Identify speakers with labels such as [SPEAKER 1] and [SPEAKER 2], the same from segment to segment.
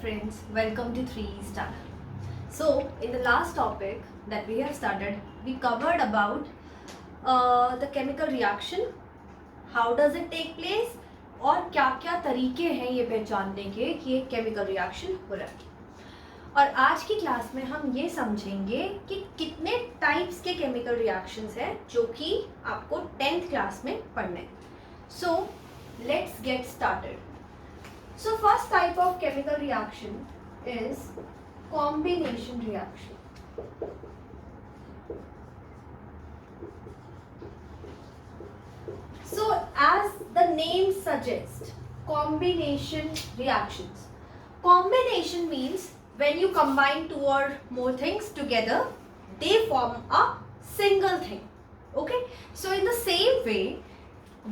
[SPEAKER 1] friends, welcome to 3E's channel. So in the last topic that we have started, we covered about the chemical reaction, how does it take place और क्या क्या तरीके हैं ये पहचानने के कि ये chemical reaction हो रहा है. और आज की क्लास में हम ये समझेंगे कि कितने टाइप्स के chemical reactions हैं जो कि आपको 10th क्लास में पढ़ने हैं. So let's get started. So first type of chemical reaction is combination reaction. So as the name suggests, combination reactions. Combination means when you combine two or more things together, they form a single thing. Okay? So in the same way,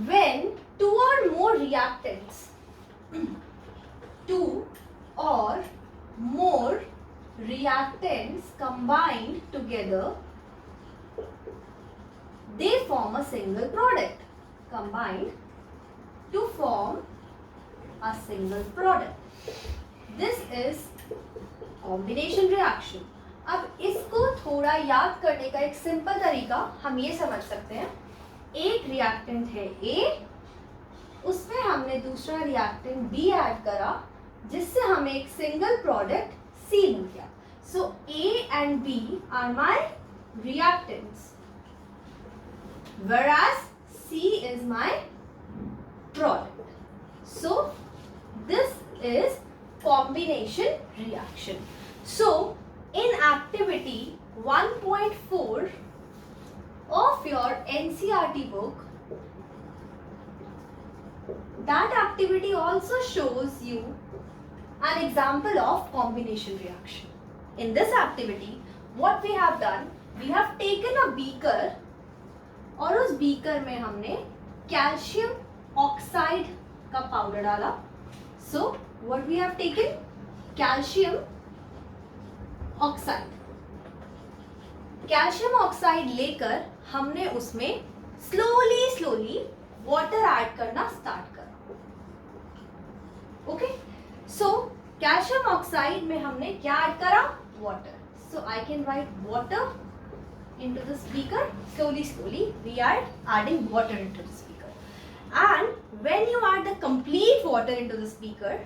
[SPEAKER 1] when two or more reactants two or more reactants combined together, they form a single product. Combined to form a single product. This is combination reaction. अब इसको थोड़ा याद करने का एक simple तरीका हम ये समझ सकते हैं. एक रिएक्टेंट है A, उसमें हमने दूसरा रिएक्टेंट B ऐड करा जिससे हमें एक सिंगल प्रोडक्ट C मिल गया. सो A and B are my reactants, whereas C is my product. So this is combination reaction. So in activity 1.4 of your NCERT book, that activity also shows you an example of combination reaction. In this activity, what we have done, we have taken a beaker और उस beaker में हमने calcium oxide का powder डाला. So what we have taken? Calcium oxide. Calcium oxide लेकर हमने उसमें slowly water add करना start करा. Okay? So calcium oxide में हमने क्या ऐड करा? Water. So I can write water into this beaker. Slowly we are adding water into this beaker. And when you add the complete water into this beaker,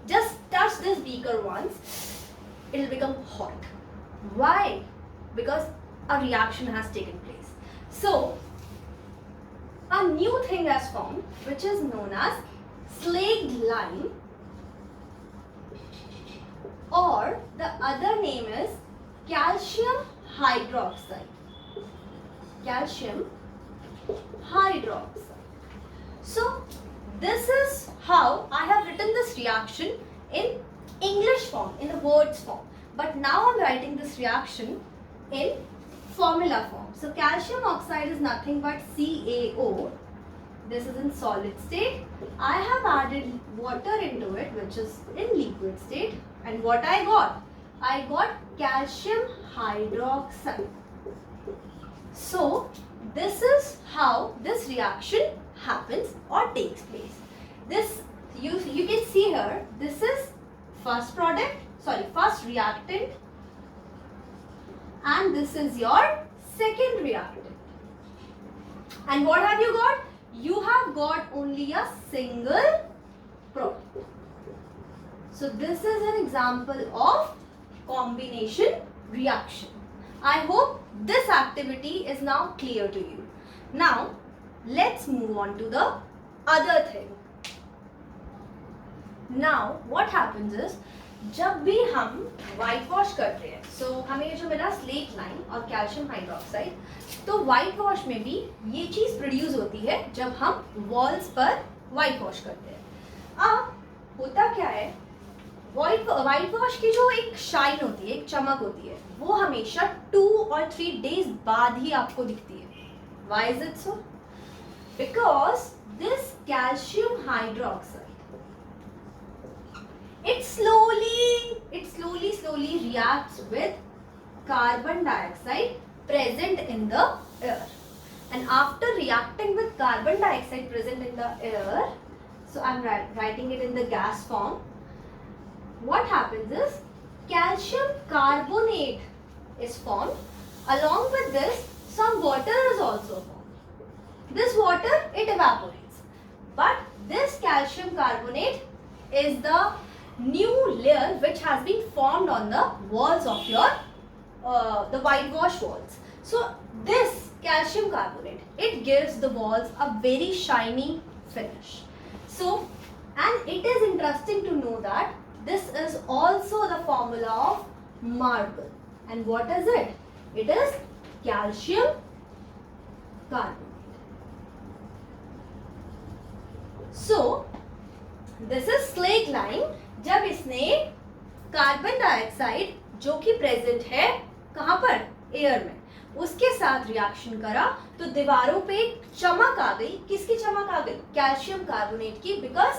[SPEAKER 1] just touch this beaker once, it will become hot. Why? Because a reaction has taken place. So a new thing has formed which is known as slaked lime, or the other name is calcium hydroxide. Calcium hydroxide. So this is how I have written this reaction in English form, in the words form. But now I am writing this reaction in formula form. So calcium oxide is nothing but CaO. This is in solid state. I have added water into it, which is in liquid state. And what I got? I got calcium hydroxide. So this is how this reaction happens or takes place. This you can see here, this is first reactant, and this is your second reactant. And what have you got? You have got only a single product. So this is an example of combination reaction. I hope this activity is now clear to you. Now let's move on to the other thing. Now what happens is, जब भी हम white wash करते हैं, so हमें ये जो मिला slaked lime और calcium hydroxide, तो white wash में भी ये चीज़ प्रोड्यूस होती है जब हम walls पर white wash करते हैं. अब होता क्या है, वाइट वॉश की जो एक शाइन होती है, एक चमक होती है, वो हमेशा 2 और 3 डेज बाद ही आपको दिखती है. Why is it so? Because this calcium hydroxide, it slowly reacts with carbon dioxide present in the air. And after reacting with carbon dioxide present in the air, so I am writing it in the gas form. What happens? happens is calcium carbonate is formed. Along with this, some water is also formed. This water, it evaporates. But this calcium carbonate is the new layer which has been formed on the walls of your the whitewash walls. So this calcium carbonate, it gives the walls a very shiny finish. So, and it is interesting to know that this is also the formula of marble. And what is it? It is calcium carbonate. So, this is slate lime. जब इसने carbon dioxide जो कि present है कहाँ पर, air में, उसके साथ रिएक्शन करा तो दीवारों पे एक चमक आ गई. किसकी चमक आ गई? कैल्शियम कार्बोनेट की. Because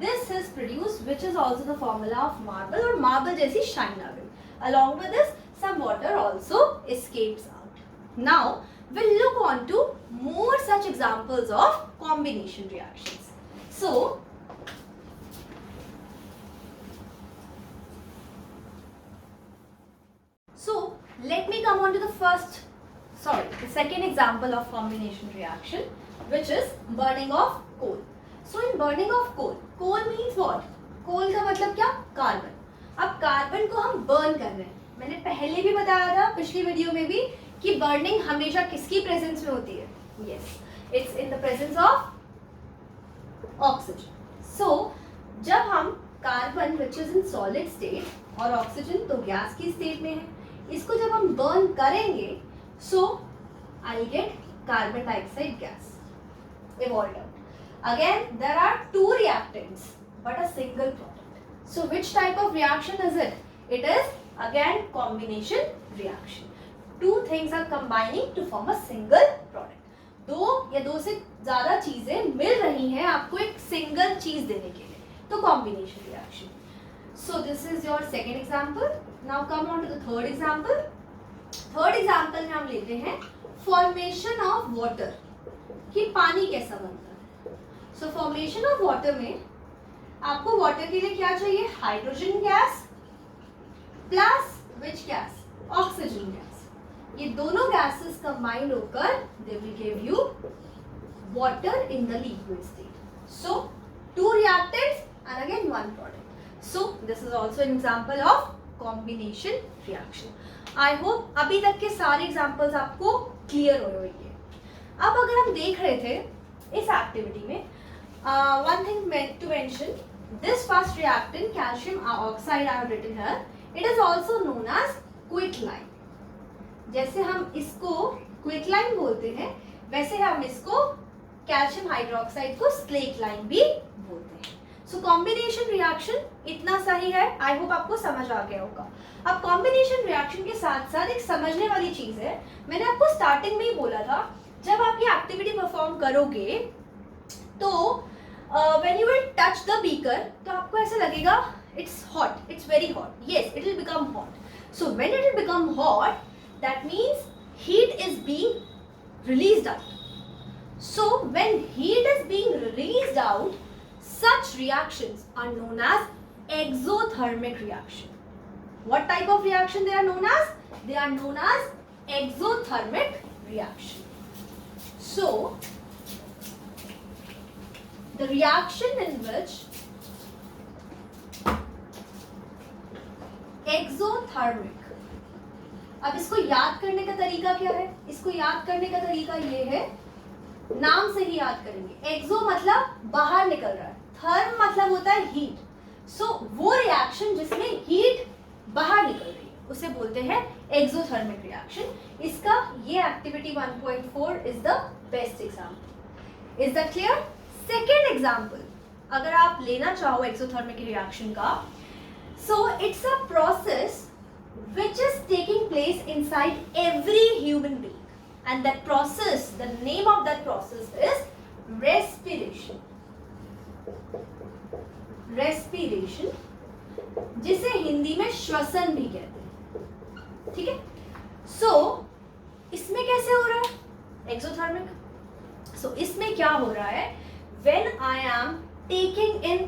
[SPEAKER 1] this is produce which is also the formula of marble, और मार्बल जैसी शाइन आ गई. Along with this some water also escapes out. Now we'll look on to more such examples of combination reactions. So let me come on to the second example of combination reaction, which is burning of coal. So in burning of coal means what? Coal का मतलब क्या? Carbon. अब carbon को हम burn कर रहे हैं. मैंने पहले भी बताया था पिछली वीडियो में भी कि बर्निंग हमेशा किसकी प्रेजेंस में होती है? Yes, it's in the presence of oxygen. So जब हम carbon which is in solid state और ऑक्सीजन तो गैस की स्टेट में है, इसको जब हम बर्न करेंगे so I get carbon dioxide gas evolved out. Again, there are two reactants but a single product. So which type of reaction is it? It is again combination reaction. Two things are combining to form a single product. दो या दो से ज्यादा चीजें मिल रही हैं आपको एक सिंगल चीज देने के लिए, तो combination reaction. So this is your second example. Now come on to the third example. Third example में हम लेते हैं formation of water, कि पानी कैसा बनता है. So formation of water में आपको water के लिए क्या चाहिए? Hydrogen gas plus which gas? Oxygen gas. ये दोनों गैसेस कंबाइंड होकर they will give you water in the liquid state. So two reactants and again one product. So this is also an example of combination reaction. I hope अभी तक के सारे examples आपको clear हो रहे होंगे. अब अगर हम देख रहे थे इस एक्टिविटी में one thing to mention, this first reactant calcium oxide I have written here, it is also known as quicklime. जैसे हम इसको quicklime बोलते हैं वैसे हम इसको कैल्शियम हाइड्रोक्साइड को स्लेट लाइम भी बोलते हैं. सो कॉम्बिनेशन रिएक्शन इतना सही है. आई होप आपको समझ आ गया होगा. अब कॉम्बिनेशन रिएक्शन के साथ साथ एक समझने वाली चीज है. मैंने आपको स्टार्टिंग में ही बोला था जब आप ये एक्टिविटी परफॉर्म करोगे तो when you will touch the beaker तो आपको ऐसा लगेगा it's hot, it's very hot. Yes, it will become hot. So when it will become hot that means heat is being released out. So when heat is being released out, such reactions are known as exothermic reaction. What type of reaction they are known as? They are known as exothermic reaction. So the reaction in which exothermic, अब इसको याद करने का तरीका क्या है? इसको याद करने का तरीका ये है, नाम से ही याद करेंगे. एक्सो मतलब बाहर निकल रहा है, थर्म मतलब होता है हीट. सो वो रिएक्शन जिसमें हीट बाहर निकल रही है उसे बोलते हैं एक्सोथर्मिक रिएक्शन. इसका ये activity 1.4 is the best example. Is that clear? Second example अगर आप लेना चाहो एक्सोथर्मिक रिएक्शन का, so it's a process which is taking place inside every human being, and that process, the name of that process is respiration. Respiration, जिसे हिंदी में श्वसन भी कहते हैं. ठीक है. सो इसमें कैसे हो रहा है एक्सोथर्मिक? सो इसमें क्या हो रहा है? When I am taking in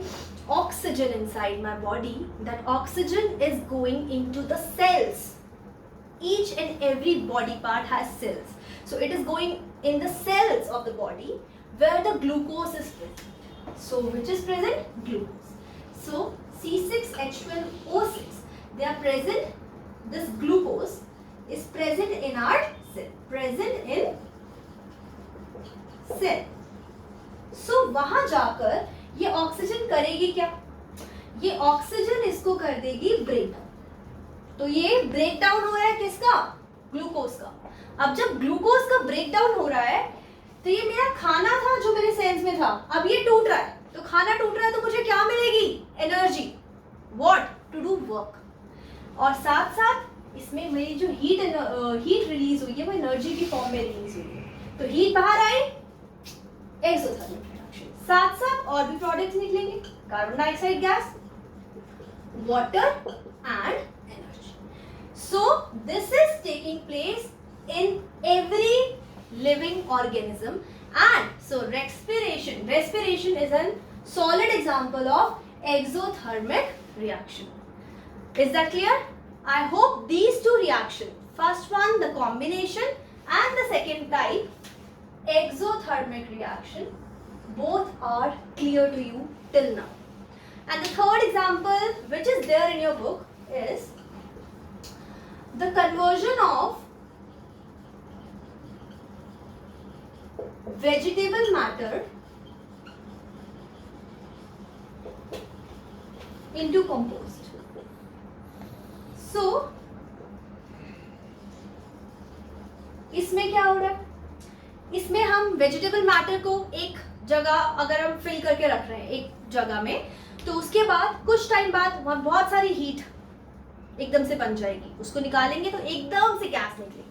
[SPEAKER 1] oxygen inside my body, that oxygen is going into the cells. Each and every body part has cells. So it is going in the cells of the body where the glucose is present. So which is present? Glucose. So C6H12O6, they are present, this glucose is present in our cell. Present in cell. So वहां जाकर ये oxygen करेगी क्या? ये oxygen इसको कर देगी break down. तो ये ब्रेक डाउन हो रहा है किसका? ग्लूकोज का. अब जब ग्लूकोज का ब्रेक डाउन हो रहा है तो ये मेरा खाना था जो मेरे सेल्स में था, अब ये टूट रहा है. तो खाना टूट रहा है तो मुझे क्या मिलेगी? Energy. What? To do work. और साथ साथ इसमें मेरी जो हीट रिलीज हुई है वो एनर्जी की फॉर्म में रिलीज हुई है. तो हीट बाहर आई, एक्सोथर्मिक रिएक्शन. साथ साथ और भी प्रोडक्ट्स निकलेंगे, carbon dioxide gas, water and energy. So this is taking place in every living organism, and so respiration is a solid example of exothermic reaction. Is that clear? I hope these two reactions, first one the combination and the second type exothermic reaction, both are clear to you till now. And the third example which is there in your book is the conversion of vegetable matter into compost. So इसमें क्या हो रहा है? इसमें हम vegetable matter को एक जगह अगर हम फिल करके रख रहे हैं एक जगह में, तो उसके बाद कुछ टाइम बाद वहां बहुत सारी हीट एकदम से बन जाएगी. उसको निकालेंगे तो एकदम से गैस निकलेगी.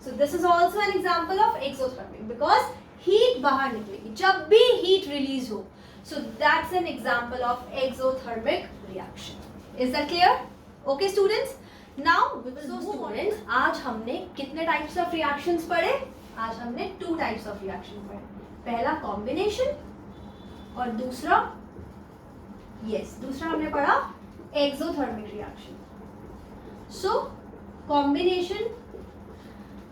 [SPEAKER 1] So this is also an example of exothermic because heat बाहर निकलेगी जब भी हीट रिलीज हो. So that's an example of exothermic reaction. Is that clear? Okay students, now we will move students. आज हमने कितने टाइप्स ऑफ रिएक्शंस पढ़े? आज हमने 2 टाइप्स ऑफ रिएक्शन पढ़े. पहला कॉम्बिनेशन और दूसरा दूसरा हमने पढ़ा एक्सोथर्मिक रिएक्शन. सो कॉम्बिनेशन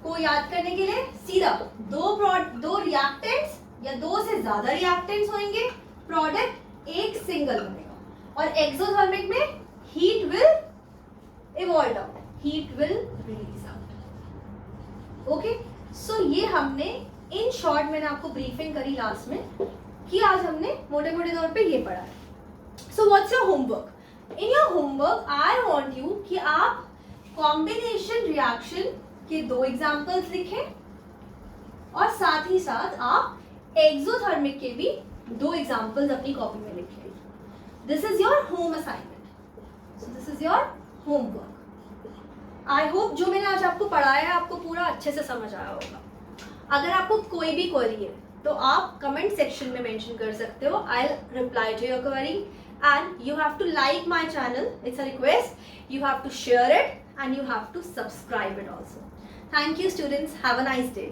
[SPEAKER 1] को याद करने के लिए सीधा दो रिएक्टेंट्स या 2 से ज्यादा रिएक्टेंट्स होंगे, प्रोडक्ट एक सिंगल बनेगा. और एक्सोथर्मिक में heat will evolve out, heat will release out. Okay, so ये हमने इन शॉर्ट मैंने आपको ब्रीफिंग करी लास्ट में कि आज हमने मोटे मोटे तौर पे ये पढ़ा है. So what's your homework? In your homework I want you कि आप कॉम्बिनेशन रिएक्शन के 2 एग्जाम्पल्स लिखें और साथ ही साथ आप एक्सोथर्मिक के भी 2 एग्जाम्पल्स अपनी कॉपी में लिखें. This is your home assignment. So this is your homework. I hope जो मैंने आज आपको पढ़ाया है आपको पूरा अच्छे से समझ आया होगा. अगर आपको कोई भी क्वेरी है तो आप कमेंट सेक्शन में मेंशन कर सकते हो. I will reply to your query and you have to like my channel. It's a request. You have to share it and you have to subscribe it also. Thank you students. Have a nice day.